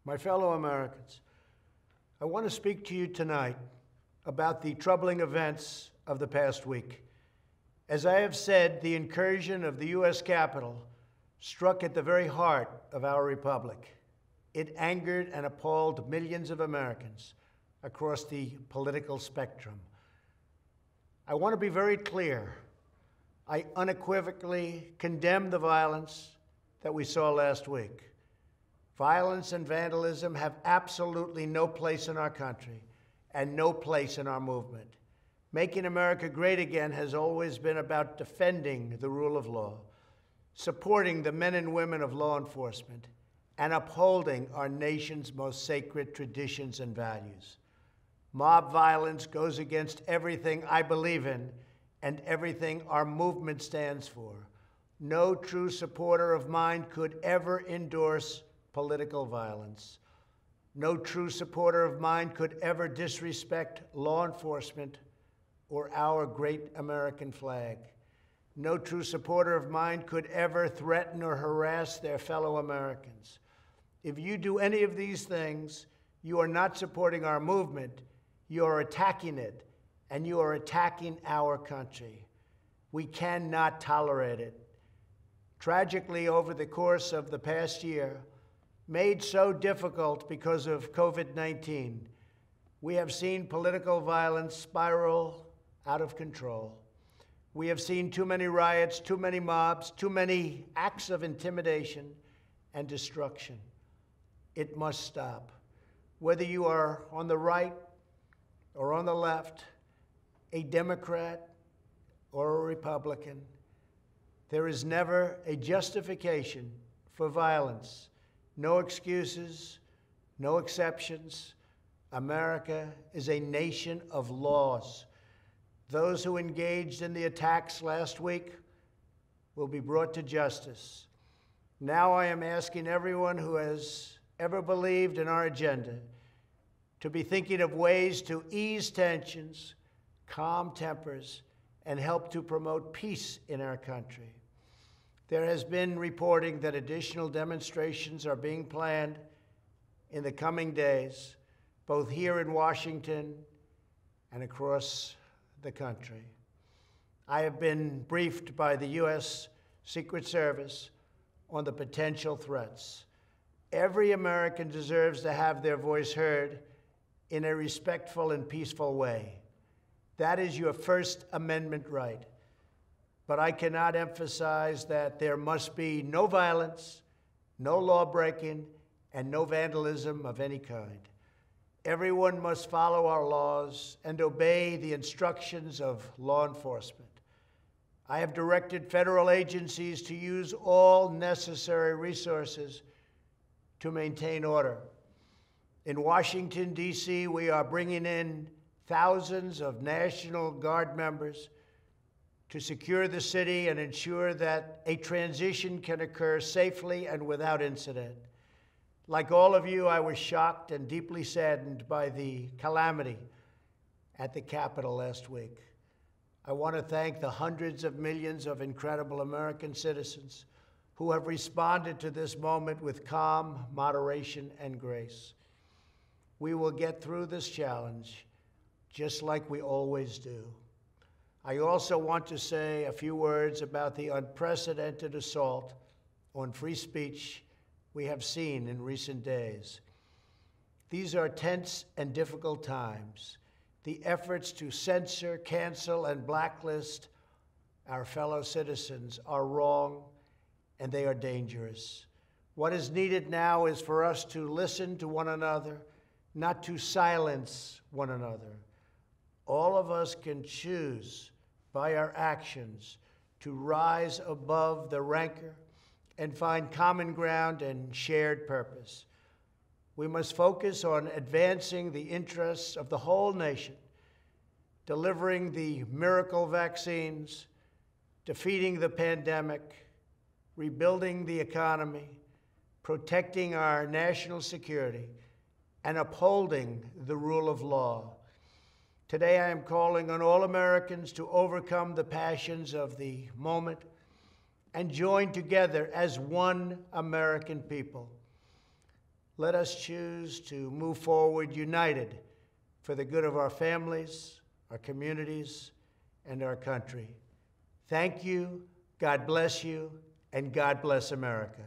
My fellow Americans, I want to speak to you tonight about the troubling events of the past week. As I have said, the incursion of the U.S. Capitol struck at the very heart of our republic. It angered and appalled millions of Americans across the political spectrum. I want to be very clear. I unequivocally condemn the violence that we saw last week. Violence and vandalism have absolutely no place in our country and no place in our movement. Making America great again has always been about defending the rule of law, supporting the men and women of law enforcement, and upholding our nation's most sacred traditions and values. Mob violence goes against everything I believe in and everything our movement stands for. No true supporter of mine could ever endorse political violence. No true supporter of mine could ever disrespect law enforcement or our great American flag. No true supporter of mine could ever threaten or harass their fellow Americans. If you do any of these things, you are not supporting our movement, you are attacking it, and you are attacking our country. We cannot tolerate it. Tragically, over the course of the past year, made so difficult because of COVID-19, we have seen political violence spiral out of control. We have seen too many riots, too many mobs, too many acts of intimidation and destruction. It must stop. Whether you are on the right or on the left, a Democrat or a Republican, there is never a justification for violence. No excuses, no exceptions. America is a nation of laws. Those who engaged in the attacks last week will be brought to justice. Now I am asking everyone who has ever believed in our agenda to be thinking of ways to ease tensions, calm tempers, and help to promote peace in our country. There has been reporting that additional demonstrations are being planned in the coming days, both here in Washington and across the country. I have been briefed by the U.S. Secret Service on the potential threats. Every American deserves to have their voice heard in a respectful and peaceful way. That is your First Amendment right. But I cannot emphasize that there must be no violence, no law-breaking, and no vandalism of any kind. Everyone must follow our laws and obey the instructions of law enforcement. I have directed federal agencies to use all necessary resources to maintain order. In Washington, D.C., we are bringing in thousands of National Guard members to secure the city and ensure that a transition can occur safely and without incident. Like all of you, I was shocked and deeply saddened by the calamity at the Capitol last week. I want to thank the hundreds of millions of incredible American citizens who have responded to this moment with calm, moderation, and grace. We will get through this challenge just like we always do. I also want to say a few words about the unprecedented assault on free speech we have seen in recent days. These are tense and difficult times. The efforts to censor, cancel, and blacklist our fellow citizens are wrong, and they are dangerous. What is needed now is for us to listen to one another, not to silence one another. All of us can choose by our actions to rise above the rancor and find common ground and shared purpose. We must focus on advancing the interests of the whole nation, delivering the miracle vaccines, defeating the pandemic, rebuilding the economy, protecting our national security, and upholding the rule of law. Today, I am calling on all Americans to overcome the passions of the moment and join together as one American people. let us choose to move forward united for the good of our families, our communities, and our country. Thank you, God bless you, and God bless America.